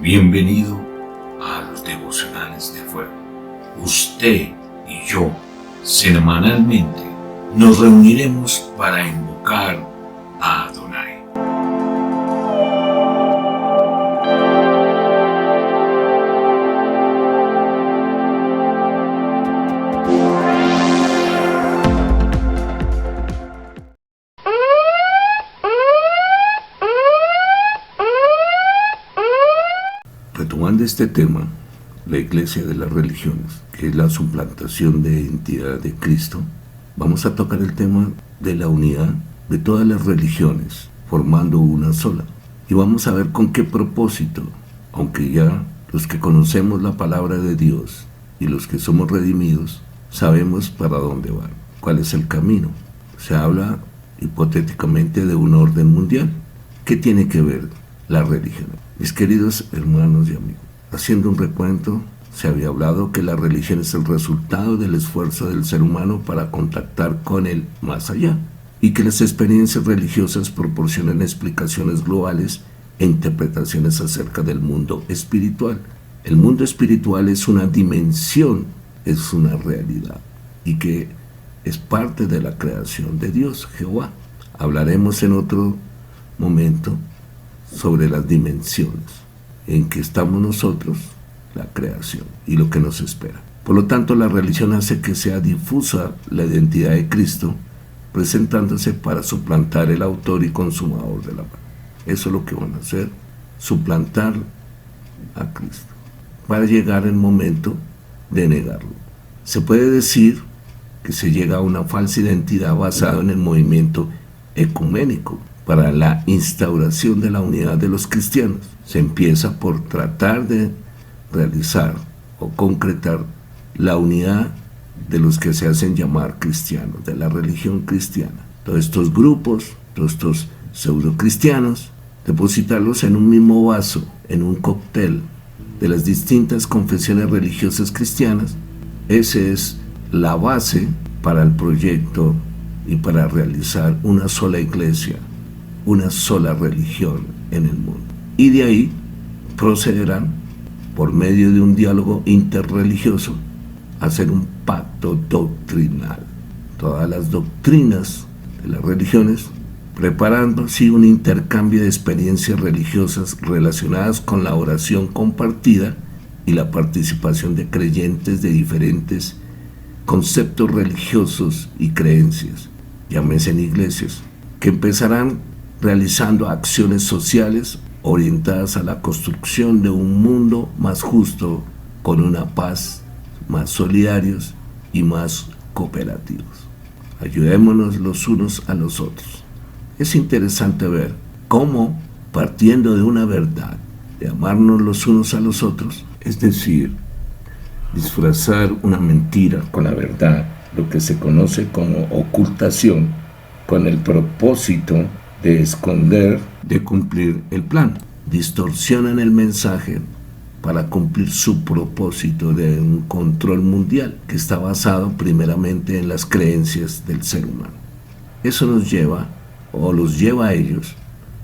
Bienvenido a los devocionales de fuego. Usted y yo semanalmente nos reuniremos para invocar a Adonai. Retomando este tema, la Iglesia de las Religiones, que es la suplantación de identidad de Cristo, vamos a tocar el tema de la unidad de todas las religiones, formando una sola. Y vamos a ver con qué propósito, aunque ya los que conocemos la palabra de Dios y los que somos redimidos, sabemos para dónde van, cuál es el camino. Se habla hipotéticamente de un orden mundial. ¿Qué tiene que ver la religión? Mis queridos hermanos y amigos, haciendo un recuento, se había hablado que la religión es el resultado del esfuerzo del ser humano para contactar con el más allá, y que las experiencias religiosas proporcionan explicaciones globales e interpretaciones acerca del mundo espiritual. El mundo espiritual es una dimensión, es una realidad, y que es parte de la creación de Dios, Jehová. Hablaremos en otro momento sobre las dimensiones en que estamos nosotros, la creación, y lo que nos espera. Por lo tanto, la religión hace que sea difusa la identidad de Cristo, presentándose para suplantar el autor y consumador de la paz. Eso es lo que van a hacer, suplantar a Cristo, para llegar el momento de negarlo. Se puede decir que se llega a una falsa identidad basada en el movimiento ecuménico para la instauración de la unidad de los cristianos. Se empieza por tratar de realizar o concretar la unidad de los que se hacen llamar cristianos, de la religión cristiana. Todos estos grupos, todos estos pseudo-cristianos, depositarlos en un mismo vaso, en un cóctel de las distintas confesiones religiosas cristianas. Esa es la base para el proyecto y para realizar una sola iglesia, una sola religión en el mundo. Y de ahí procederán, por medio de un diálogo interreligioso, a hacer un pacto doctrinal. Todas las doctrinas de las religiones, preparando así un intercambio de experiencias religiosas relacionadas con la oración compartida y la participación de creyentes de diferentes conceptos religiosos y creencias, llámese en iglesias, que empezarán realizando acciones sociales orientadas a la construcción de un mundo más justo, con una paz, más solidarios y más cooperativos. Ayudémonos los unos a los otros. Es interesante ver cómo, partiendo de una verdad, de amarnos los unos a los otros, es decir, disfrazar una mentira con la verdad, lo que se conoce como ocultación, con el propósito de esconder, de cumplir el plan. Distorsionan el mensaje para cumplir su propósito de un control mundial que está basado primeramente en las creencias del ser humano. Eso nos lleva, o los lleva a ellos,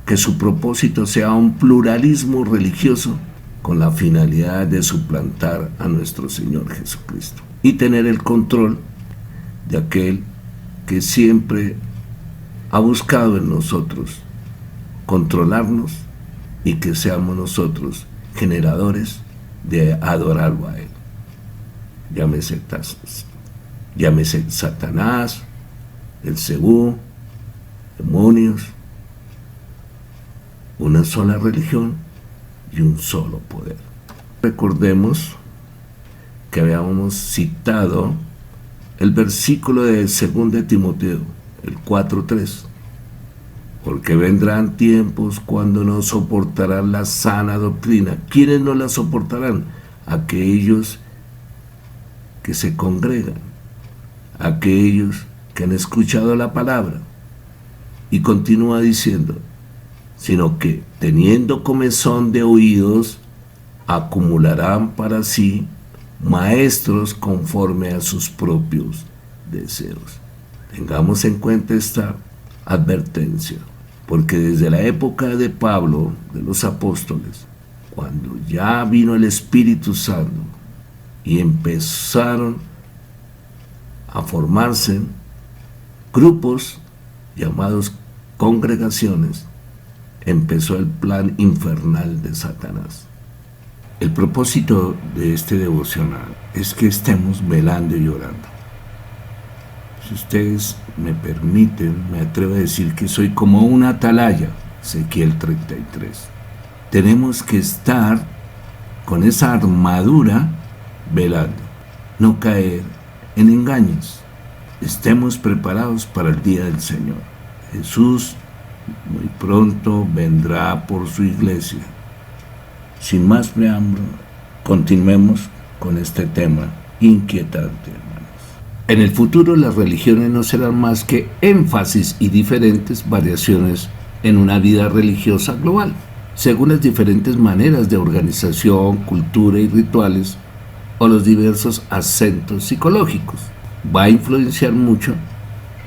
que su propósito sea un pluralismo religioso con la finalidad de suplantar a nuestro Señor Jesucristo y tener el control de aquel que siempre ha buscado en nosotros controlarnos y que seamos nosotros generadores de adorarlo a Él. Llámese Satanás, Belcebú, demonios, una sola religión y un solo poder. Recordemos que habíamos citado el versículo de 2 Timoteo, el 4:3, porque vendrán tiempos cuando no soportarán la sana doctrina. ¿Quiénes no la soportarán? Aquellos que se congregan, aquellos que han escuchado la palabra. Y continúa diciendo, sino que teniendo comezón de oídos, acumularán para sí maestros conforme a sus propios deseos. Tengamos en cuenta esta advertencia, porque desde la época de Pablo, de los apóstoles, Cuando ya vino el Espíritu Santo y empezaron a formarse grupos llamados congregaciones, empezó el plan infernal de Satanás. El propósito de este devocional es que estemos velando y orando. Si ustedes me permiten, me atrevo a decir que soy como una atalaya, Ezequiel 33. Tenemos que estar con esa armadura velando, no caer en engaños. Estemos preparados para el día del Señor. Jesús muy pronto vendrá por su iglesia. Sin más preámbulo, continuemos con este tema inquietante, hermanos. En el futuro las religiones no serán más que énfasis y diferentes variaciones en una vida religiosa global, según las diferentes maneras de organización, cultura y rituales o los diversos acentos psicológicos. Va a influenciar mucho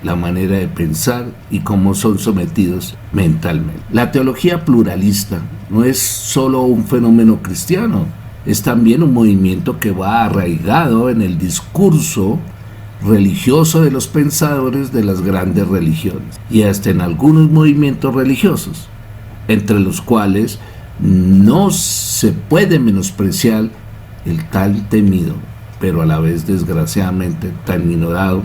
la manera de pensar y cómo son sometidos mentalmente. La teología pluralista no es solo un fenómeno cristiano, es también un movimiento que va arraigado en el discurso religioso de los pensadores de las grandes religiones y hasta en algunos movimientos religiosos, entre los cuales no se puede menospreciar el tal temido, pero a la vez desgraciadamente tan ignorado,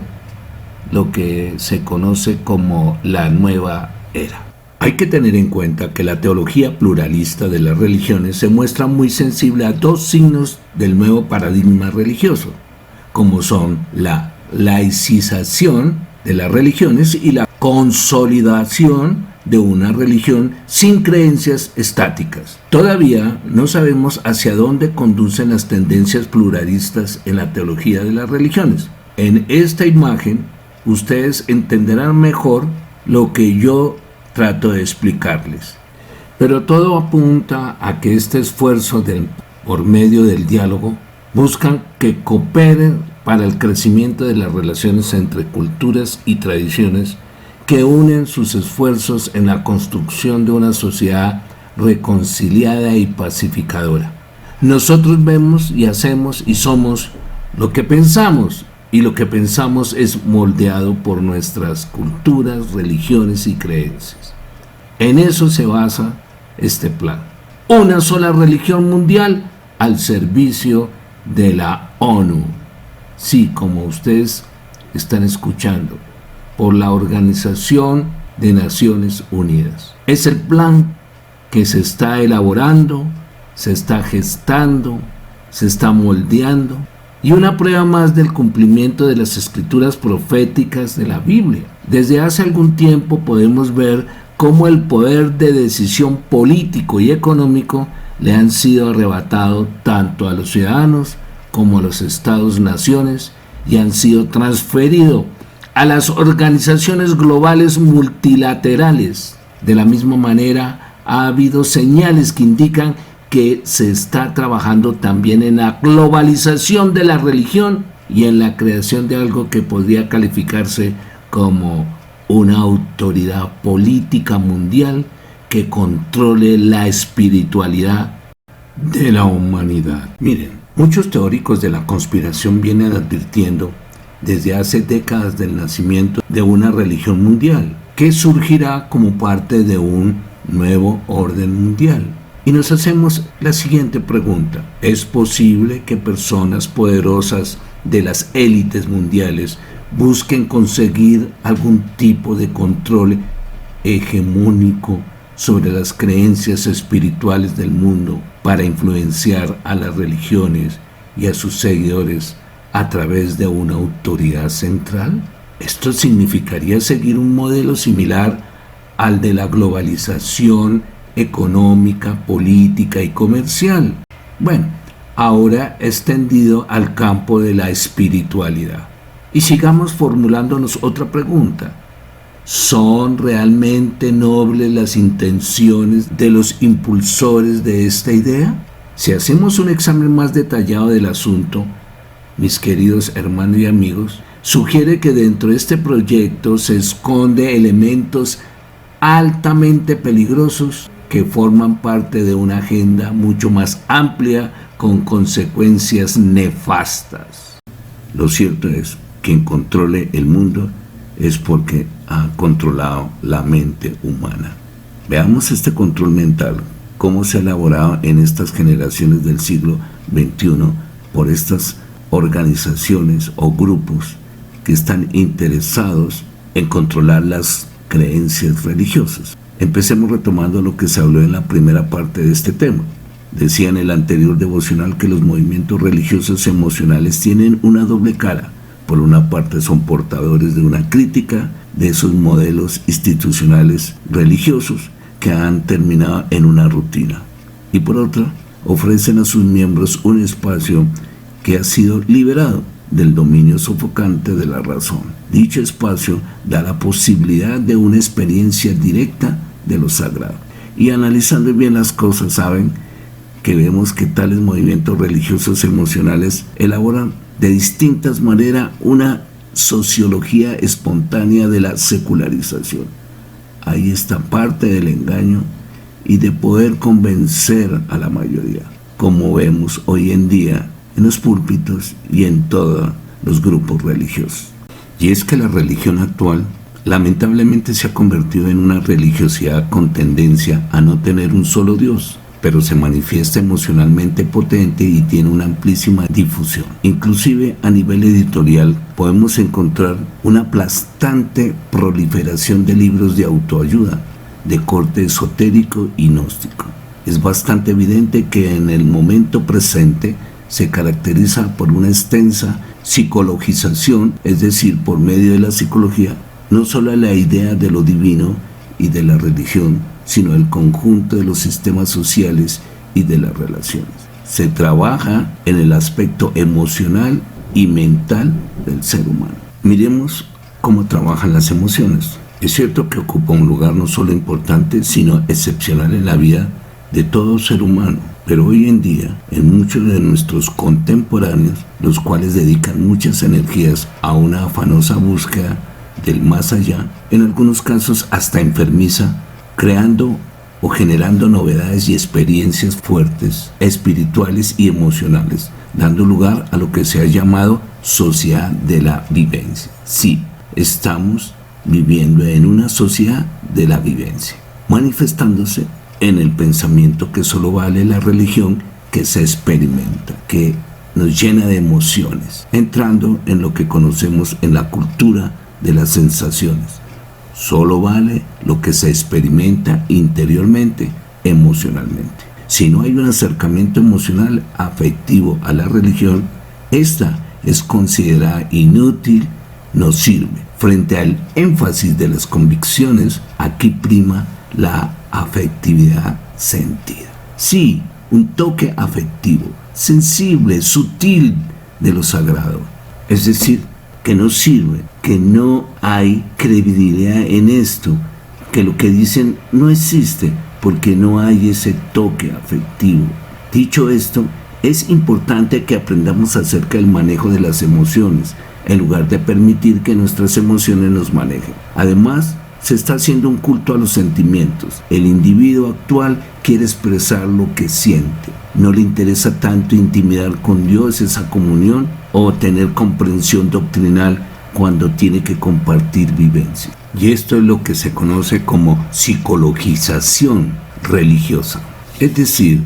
lo que se conoce como la nueva era. Hay que tener en cuenta que la teología pluralista de las religiones se muestra muy sensible a dos signos del nuevo paradigma religioso, como son la laicización de las religiones y la consolidación de una religión sin creencias estáticas. Todavía no sabemos hacia dónde conducen las tendencias pluralistas en la teología de las religiones. En esta imagen, ustedes entenderán mejor lo que yo trato de explicarles. Pero todo apunta a que este esfuerzo por medio del diálogo buscan que cooperen para el crecimiento de las relaciones entre culturas y tradiciones que unen sus esfuerzos en la construcción de una sociedad reconciliada y pacificadora. Nosotros vemos y hacemos y somos lo que pensamos, y lo que pensamos es moldeado por nuestras culturas, religiones y creencias. En eso se basa este plan. Una sola religión mundial al servicio de la ONU. Sí, como ustedes están escuchando, por la Organización de Naciones Unidas. Es el plan que se está elaborando, se está gestando, se está moldeando, y una prueba más del cumplimiento de las escrituras proféticas de la Biblia. Desde hace algún tiempo podemos ver cómo el poder de decisión político y económico le han sido arrebatado tanto a los ciudadanos como a los estados-naciones y han sido transferidos a las organizaciones globales multilaterales. De la misma manera, ha habido señales que indican que se está trabajando también en la globalización de la religión y en la creación de algo que podría calificarse como una autoridad política mundial que controle la espiritualidad de la humanidad. Miren, muchos teóricos de la conspiración vienen advirtiendo desde hace décadas del nacimiento de una religión mundial que surgirá como parte de un nuevo orden mundial. Y nos hacemos la siguiente pregunta: ¿es posible que personas poderosas de las élites mundiales busquen conseguir algún tipo de control hegemónico sobre las creencias espirituales del mundo para influenciar a las religiones y a sus seguidores a través de una autoridad central? Esto significaría seguir un modelo similar al de la globalización económica, política y comercial. Bueno, ahora extendido al campo de la espiritualidad. Y sigamos formulándonos otra pregunta: ¿son realmente nobles las intenciones de los impulsores de esta idea? Si hacemos un examen más detallado del asunto, mis queridos hermanos y amigos, sugiere que dentro de este proyecto se esconde elementos altamente peligrosos que forman parte de una agenda mucho más amplia con consecuencias nefastas. Lo cierto es, quien controle el mundo es porque ha controlado la mente humana. Veamos este control mental, cómo se ha elaborado en estas generaciones del siglo XXI por estas organizaciones o grupos que están interesados en controlar las creencias religiosas. Empecemos retomando lo que se habló en la primera parte de este tema. Decía en el anterior devocional que los movimientos religiosos emocionales tienen una doble cara. Por una parte son portadores de una crítica de esos modelos institucionales religiosos que han terminado en una rutina. Y por otra, ofrecen a sus miembros un espacio que ha sido liberado del dominio sofocante de la razón. Dicho espacio da la posibilidad de una experiencia directa de lo sagrado. Y analizando bien las cosas, saben que vemos que tales movimientos religiosos emocionales elaboran de distintas maneras una sociología espontánea de la secularización. Ahí está parte del engaño y de poder convencer a la mayoría, como vemos hoy en día en los púlpitos y en todos los grupos religiosos. Y es que la religión actual lamentablemente se ha convertido en una religiosidad con tendencia a no tener un solo Dios, pero se manifiesta emocionalmente potente y tiene una amplísima difusión. Inclusive a nivel editorial podemos encontrar una aplastante proliferación de libros de autoayuda de corte esotérico y gnóstico. Es bastante evidente que en el momento presente se caracteriza por una extensa psicologización, es decir, por medio de la psicología, no solo la idea de lo divino y de la religión, sino el conjunto de los sistemas sociales y de las relaciones. Se trabaja en el aspecto emocional y mental del ser humano. Miremos cómo trabajan las emociones. Es cierto que ocupa un lugar no solo importante, sino excepcional en la vida de todo ser humano. Pero hoy en día, en muchos de nuestros contemporáneos, los cuales dedican muchas energías a una afanosa búsqueda del más allá, en algunos casos hasta enfermiza, creando o generando novedades y experiencias fuertes, espirituales y emocionales, dando lugar a lo que se ha llamado sociedad de la vivencia. Sí, estamos viviendo en una sociedad de la vivencia, manifestándose en el pensamiento que solo vale la religión que se experimenta, que nos llena de emociones, entrando en lo que conocemos en la cultura de las sensaciones. Solo vale lo que se experimenta interiormente, emocionalmente. Si no hay un acercamiento emocional afectivo a la religión, esta es considerada inútil, no sirve. Frente al énfasis de las convicciones, aquí prima la afectividad sentida. Sí, un toque afectivo, sensible, sutil de lo sagrado. Es decir, que no sirve, que no hay credibilidad en esto, que lo que dicen no existe porque no hay ese toque afectivo. Dicho esto, es importante que aprendamos acerca del manejo de las emociones, en lugar de permitir que nuestras emociones nos manejen. Además, se está haciendo un culto a los sentimientos. El individuo actual quiere expresar lo que siente. No le interesa tanto intimidar con Dios, esa comunión, o tener comprensión doctrinal cuando tiene que compartir vivencias. Y esto es lo que se conoce como psicologización religiosa. Es decir,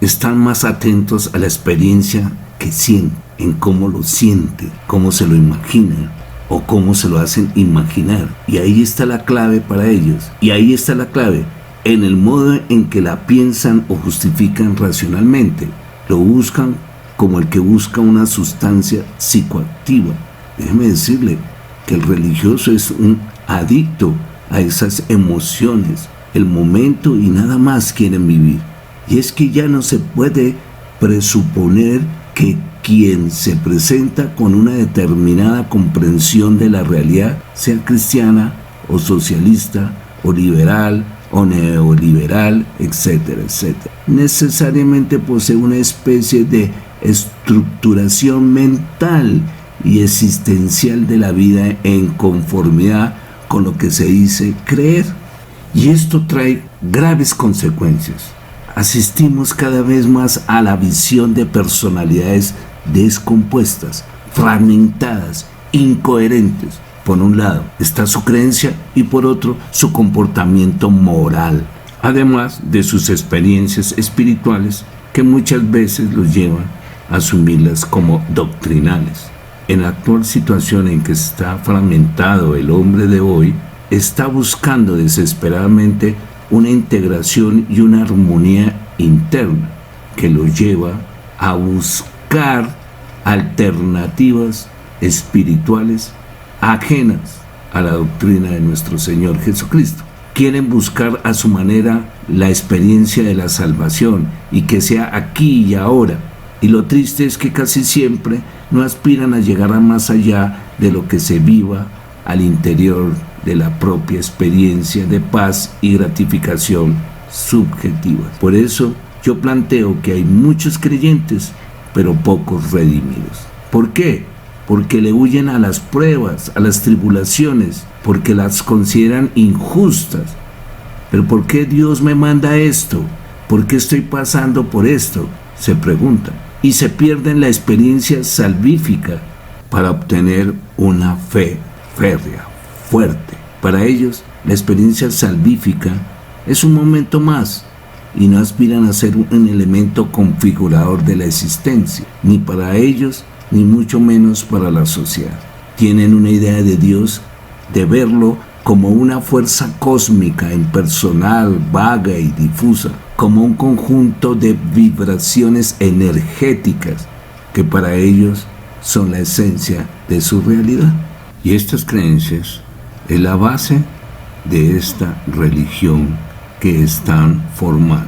están más atentos a la experiencia que sienten, en cómo lo siente, cómo se lo imagina, o cómo se lo hacen imaginar. Y ahí está la clave para ellos. Y ahí está la clave, en el modo en que la piensan o justifican racionalmente. Lo buscan como el que busca una sustancia psicoactiva. Déjeme decirle que el religioso es un adicto a esas emociones, el momento y nada más quieren vivir. Y es que ya no se puede presuponer que quien se presenta con una determinada comprensión de la realidad, sea cristiana o socialista o liberal o neoliberal, etcétera, etcétera, necesariamente posee una especie de estructuración mental y existencial de la vida en conformidad con lo que se dice creer. Y esto trae graves consecuencias. Asistimos cada vez más a la visión de personalidades descompuestas, fragmentadas, incoherentes. Por un lado está su creencia y por otro su comportamiento moral, además de sus experiencias espirituales que muchas veces los llevan a asumirlas como doctrinales. En la actual situación en que está fragmentado el hombre de hoy, está buscando desesperadamente una integración y una armonía interna que lo lleva a buscar alternativas espirituales ajenas a la doctrina de nuestro Señor Jesucristo. Quieren buscar a su manera la experiencia de la salvación y que sea aquí y ahora. Y lo triste es que casi siempre no aspiran a llegar a más allá de lo que se viva al interior de la propia experiencia de paz y gratificación subjetiva. Por eso yo planteo que hay muchos creyentes, pero pocos redimidos. ¿Por qué? Porque le huyen a las pruebas, a las tribulaciones, porque las consideran injustas. ¿Pero por qué Dios me manda esto? ¿Por qué estoy pasando por esto?, se preguntan. Y se pierden la experiencia salvífica para obtener una fe férrea, fuerte. Para ellos, la experiencia salvífica es un momento más y no aspiran a ser un elemento configurador de la existencia, ni para ellos, ni mucho menos para la sociedad. Tienen una idea de Dios, de verlo como una fuerza cósmica, impersonal, vaga y difusa, como un conjunto de vibraciones energéticas que para ellos son la esencia de su realidad. Y estas creencias es la base de esta religión que están formando.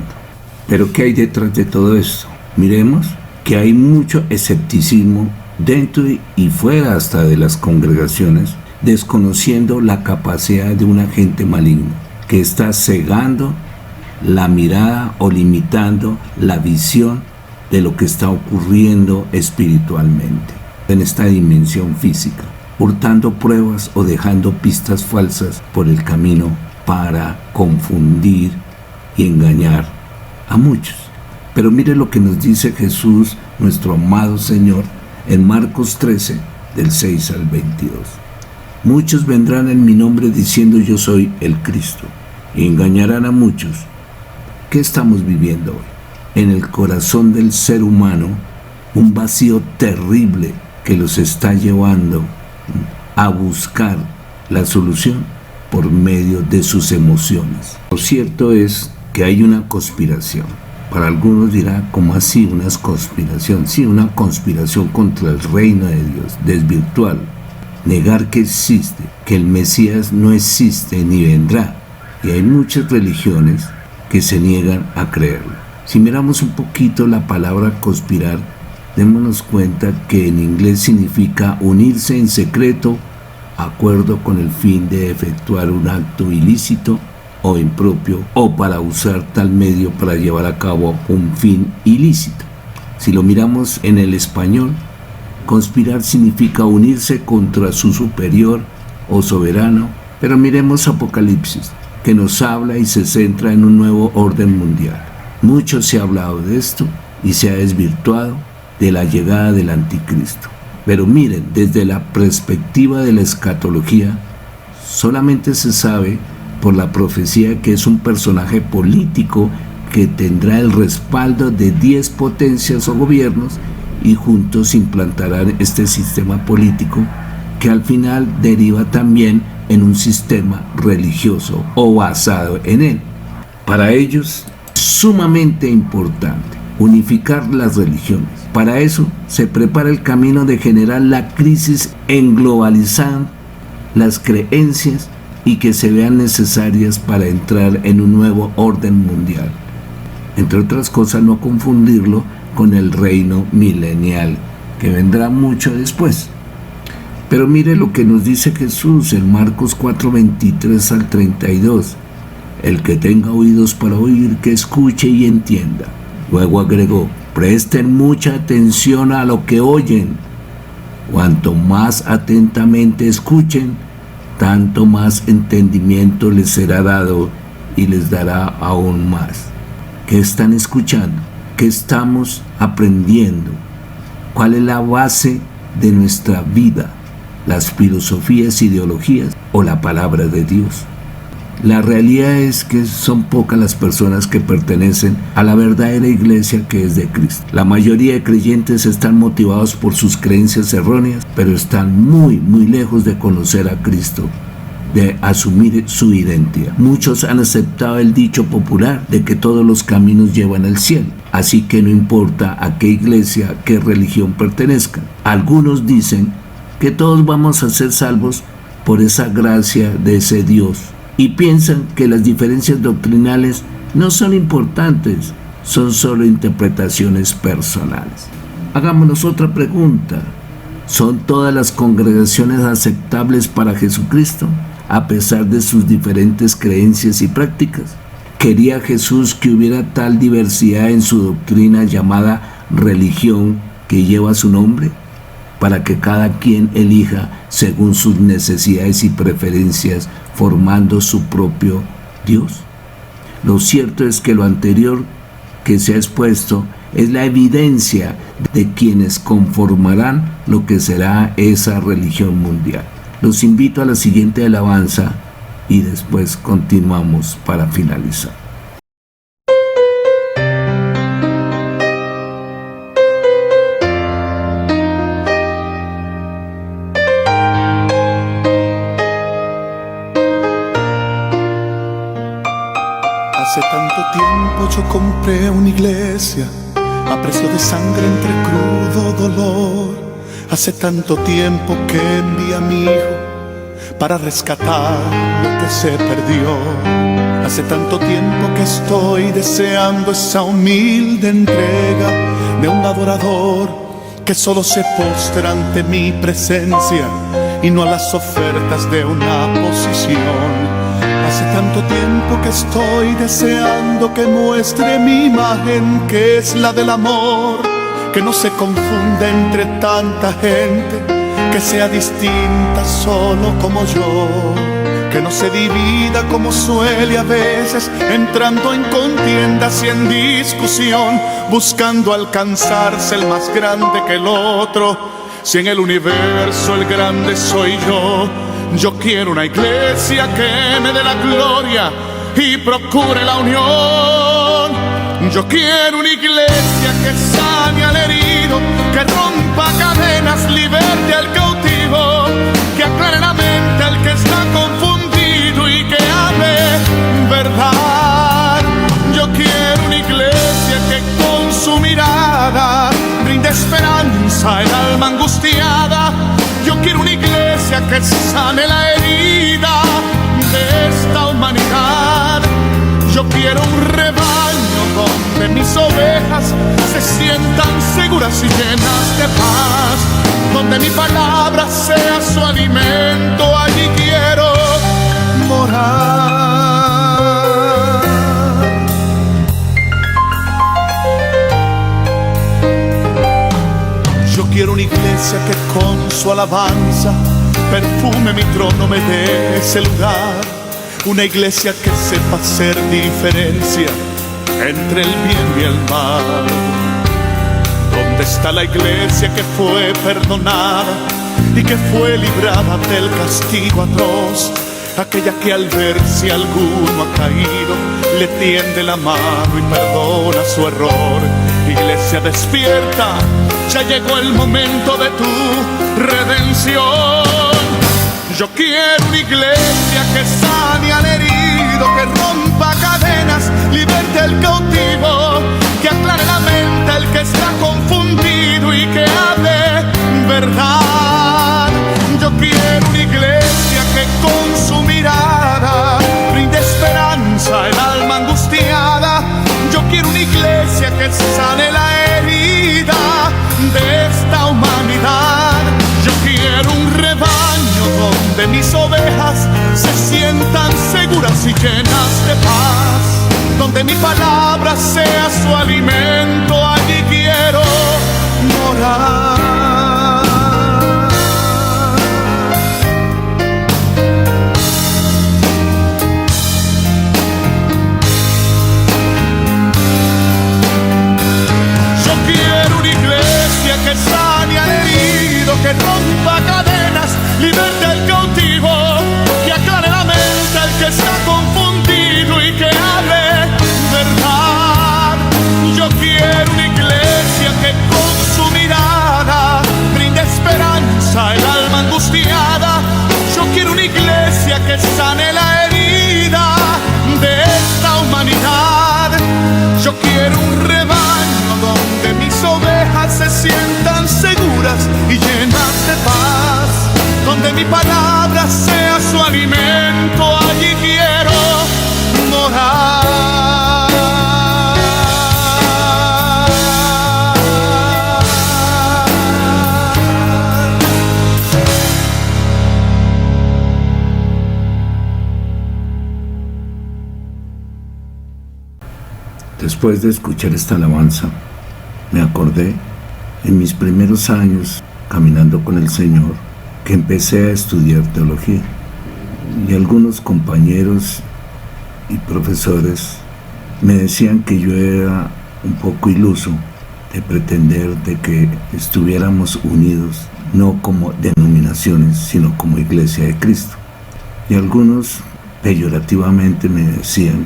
Pero ¿qué hay detrás de todo esto? Miremos que hay mucho escepticismo dentro y fuera hasta de las congregaciones, desconociendo la capacidad de un agente maligno que está cegando la mirada o limitando la visión de lo que está ocurriendo espiritualmente en esta dimensión física, hurtando pruebas o dejando pistas falsas por el camino para confundir y engañar a muchos. Pero mire lo que nos dice Jesús, nuestro amado Señor, en Marcos 13, del 6 al 22. Muchos vendrán en mi nombre diciendo yo soy el Cristo, y engañarán a muchos. ¿Qué estamos viviendo hoy? En el corazón del ser humano, un vacío terrible que los está llevando a buscar la solución por medio de sus emociones. Lo cierto es que hay una conspiración. Para algunos dirá, ¿cómo así una conspiración? Sí, una conspiración contra el reino de Dios, desvirtuarlo, negar que existe, que el Mesías no existe ni vendrá. Y hay muchas religiones que se niegan a creerlo. Si miramos un poquito la palabra conspirar, démonos cuenta que en inglés significa unirse en secreto, acuerdo con el fin de efectuar un acto ilícito o impropio, o para usar tal medio para llevar a cabo un fin ilícito. Si lo miramos en el español, conspirar significa unirse contra su superior o soberano, pero miremos Apocalipsis, que nos habla y se centra en un nuevo orden mundial. Mucho se ha hablado de esto y se ha desvirtuado de la llegada del anticristo. Pero miren, desde la perspectiva de la escatología, solamente se sabe por la profecía que es un personaje político que tendrá el respaldo de 10 potencias o gobiernos y juntos implantarán este sistema político que al final deriva también en un sistema religioso o basado en él. Para ellos es sumamente importante unificar las religiones. Para eso se prepara el camino de generar la crisis en globalizar las creencias y que se vean necesarias para entrar en un nuevo orden mundial. Entre otras cosas, no confundirlo con el reino milenial, que vendrá mucho después. Pero mire lo que nos dice Jesús en Marcos 4, 23 al 32. El que tenga oídos para oír, que escuche y entienda. Luego agregó, presten mucha atención a lo que oyen. Cuanto más atentamente escuchen, tanto más entendimiento les será dado y les dará aún más. ¿Qué están escuchando? ¿Qué estamos aprendiendo? ¿Cuál es la base de nuestra vida? ¿Las filosofías, ideologías o la palabra de Dios? La realidad es que son pocas las personas que pertenecen a la verdadera iglesia que es de Cristo. La mayoría de creyentes están motivados por sus creencias erróneas, pero están muy lejos de conocer a Cristo, de asumir su identidad. Muchos han aceptado el dicho popular de que todos los caminos llevan al cielo, así que no importa a qué iglesia, qué religión pertenezcan. Algunos dicen que todos vamos a ser salvos por esa gracia de ese Dios, y piensan que las diferencias doctrinales no son importantes, son solo interpretaciones personales. Hagámonos otra pregunta: ¿son todas las congregaciones aceptables para Jesucristo, a pesar de sus diferentes creencias y prácticas? ¿Quería Jesús que hubiera tal diversidad en su doctrina llamada religión que lleva su nombre, para que cada quien elija según sus necesidades y preferencias, formando su propio Dios? Lo cierto es que lo anterior que se ha expuesto es la evidencia de quienes conformarán lo que será esa religión mundial. Los invito a la siguiente alabanza y después continuamos para finalizar. Hace tanto tiempo yo compré una iglesia a precio de sangre entre crudo dolor. Hace tanto tiempo que envié a mi hijo para rescatar lo que se perdió. Hace tanto tiempo que estoy deseando esa humilde entrega de un adorador que solo se postra ante mi presencia y no a las ofertas de una posición. Hace tanto tiempo que estoy deseando que muestre mi imagen, que es la del amor, que no se confunda entre tanta gente, que sea distinta solo como yo, que no se divida como suele a veces, entrando en contiendas y en discusión, buscando alcanzarse el más grande que el otro. Si en el universo el grande soy yo quiero una iglesia que me dé la gloria y procure la unión. Yo quiero una iglesia que sane al herido, que rompa cadenas, liberte al cautivo, que aclare la mente al que está confundido y que ame verdad. Yo quiero una iglesia que con su mirada brinde esperanza al alma angustiada. Yo quiero una iglesia que sane la herida de esta humanidad. Yo quiero un rebaño donde mis ovejas se sientan seguras y llenas de paz, donde mi palabra sea su alimento. Allí quiero morar. Yo quiero una iglesia que con su alabanza perfume mi trono, me dé ese lugar. Una iglesia que sepa hacer diferencia entre el bien y el mal. ¿Dónde está la iglesia que fue perdonada y que fue librada del castigo atroz? Aquella que al ver si alguno ha caído le tiende la mano y perdona su error. Iglesia despierta, ya llegó el momento de tu redención. Yo quiero una iglesia que sane al herido, que rompa cadenas, liberte al cautivo, que aclare la mente al que está confundido y que hable verdad. Yo quiero una iglesia que con su mirada brinde esperanza al alma angustiada. Yo quiero una iglesia que sane la herida de esta humanidad. Yo quiero un rebaño donde mis ovejas se sientan seguras y llenas de paz, donde mi palabra sea su alimento. Allí quiero morar. iglesia que sane al herido, que rompa cadenas, liberte al cautivo, que aclare la mente al que está confundido y que hable verdad. Yo quiero una iglesia que con su mirada brinde esperanza al alma angustiada. Yo quiero una iglesia que sane la herida de esta humanidad. Yo quiero un rebaño donde mis ovejas se sientan seguras y llenas de paz, donde mi palabra sea su alimento. Allí quiero morar. Después de escuchar esta alabanza, me acordé en mis primeros años caminando con el Señor que empecé a estudiar teología, y algunos compañeros y profesores me decían que yo era un poco iluso de pretender de que estuviéramos unidos no como denominaciones sino como Iglesia de Cristo, y algunos peyorativamente me decían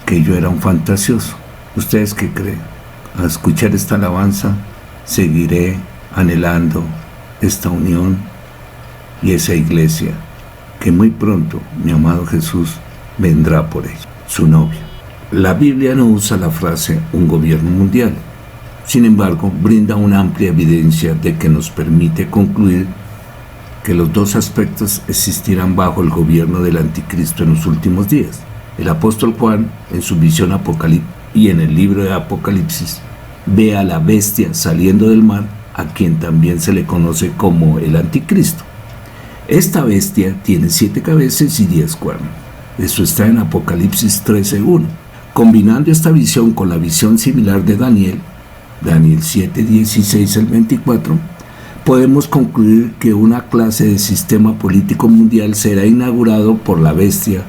que yo era un fantasioso. ¿Ustedes qué creen? Al escuchar esta alabanza seguiré anhelando esta unión y esa iglesia que muy pronto mi amado Jesús vendrá por ella, su novia. La Biblia no usa la frase un gobierno mundial, sin embargo brinda una amplia evidencia de que nos permite concluir que los dos aspectos existirán bajo el gobierno del anticristo en los últimos días. El apóstol Juan, en su visión apocalíptica y en el libro de Apocalipsis, ve a la bestia saliendo del mar, a quien también se le conoce como el anticristo. Esta bestia tiene 7 cabezas y 10 cuernos. Eso está en Apocalipsis 13:1. Combinando esta visión con la visión similar de Daniel 7:16 al 24, podemos concluir que una clase de sistema político mundial será inaugurado por la bestia,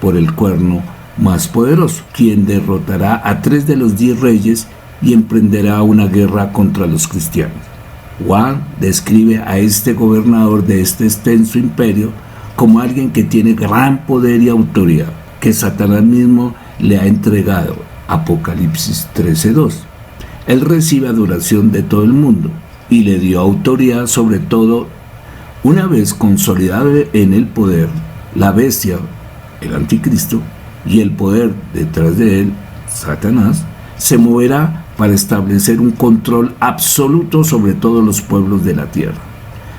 por el cuerno más poderoso, quien derrotará a 3 de los 10 reyes y emprenderá una guerra contra los cristianos. Juan describe a este gobernador de este extenso imperio como alguien que tiene gran poder y autoridad, que Satanás mismo le ha entregado. Apocalipsis 13:2. Él recibe adoración de todo el mundo y le dio autoridad sobre todo. Una vez consolidado en el poder, la bestia, el anticristo, y el poder detrás de él, Satanás, se moverá para establecer un control absoluto sobre todos los pueblos de la tierra.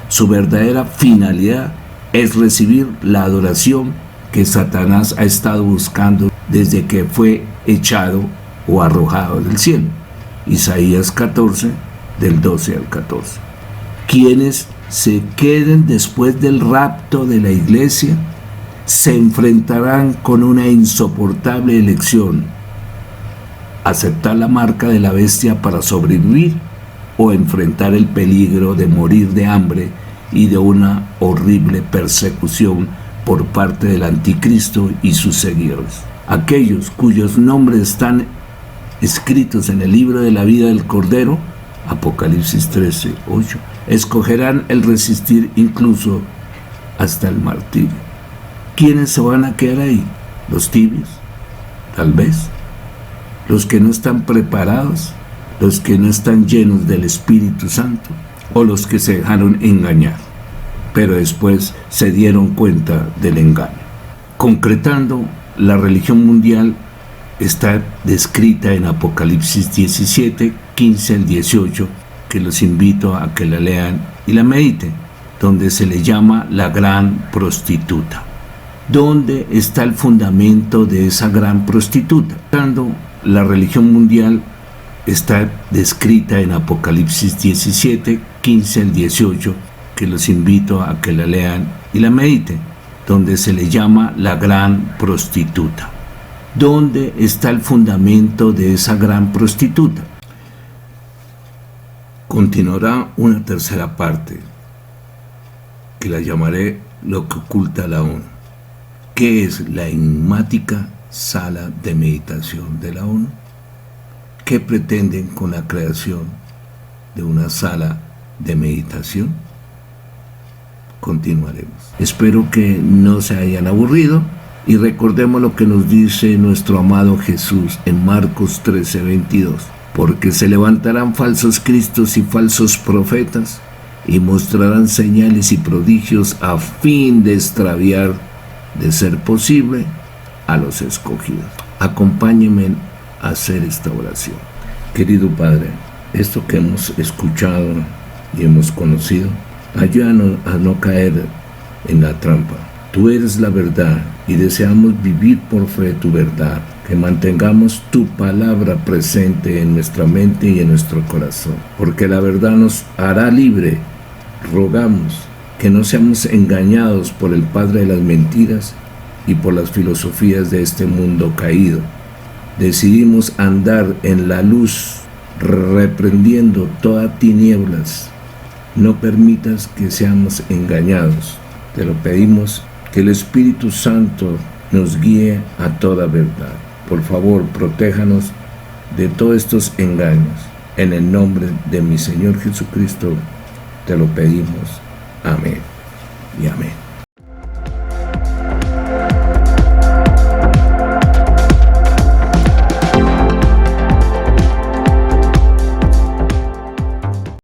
Su verdadera finalidad es recibir la adoración que Satanás ha estado buscando desde que fue echado o arrojado del cielo. Isaías 14, del 12 al 14. Quienes se queden después del rapto de la iglesia se enfrentarán con una insoportable elección: aceptar la marca de la bestia para sobrevivir o enfrentar el peligro de morir de hambre y de una horrible persecución por parte del anticristo y sus seguidores. Aquellos cuyos nombres están escritos en el libro de la vida del Cordero, Apocalipsis 13:8, escogerán el resistir incluso hasta el martirio. ¿Quiénes se van a quedar ahí? ¿Los tibios? Tal vez. ¿Los que no están preparados? ¿Los que no están llenos del Espíritu Santo? ¿O los que se dejaron engañar, pero después se dieron cuenta del engaño? Concretando, la religión mundial está descrita en Apocalipsis 17, 15 al 18, que los invito a que la lean y la mediten, donde se le llama la gran prostituta. ¿Dónde está el fundamento de esa gran prostituta? La religión mundial está descrita en Apocalipsis 17, 15 al 18, que los invito a que la lean y la mediten, donde se le llama la gran prostituta. ¿Dónde está el fundamento de esa gran prostituta? Continuará una tercera parte, que la llamaré lo que oculta la ONU. ¿Qué es la enigmática sala de meditación de la ONU? ¿Qué pretenden con la creación de una sala de meditación, continuaremos. Espero que no se hayan aburrido y recordemos lo que nos dice nuestro amado Jesús en Marcos 13:22. Porque se levantarán falsos cristos y falsos profetas y mostrarán señales y prodigios a fin de extraviar, de ser posible, a los escogidos. Acompáñenme a hacer esta oración. Querido Padre, esto que hemos escuchado y hemos conocido, ayúdanos a no caer en la trampa. Tú eres la verdad y deseamos vivir por fe tu verdad, que mantengamos tu palabra presente en nuestra mente y en nuestro corazón, porque la verdad nos hará libre. Rogamos que no seamos engañados por el padre de las mentiras y por las filosofías de este mundo caído. Decidimos andar en la luz, reprendiendo todas tinieblas. No permitas que seamos engañados. Te lo pedimos, que el Espíritu Santo nos guíe a toda verdad. Por favor, protéjanos de todos estos engaños. En el nombre de mi Señor Jesucristo, te lo pedimos. Amén y amén.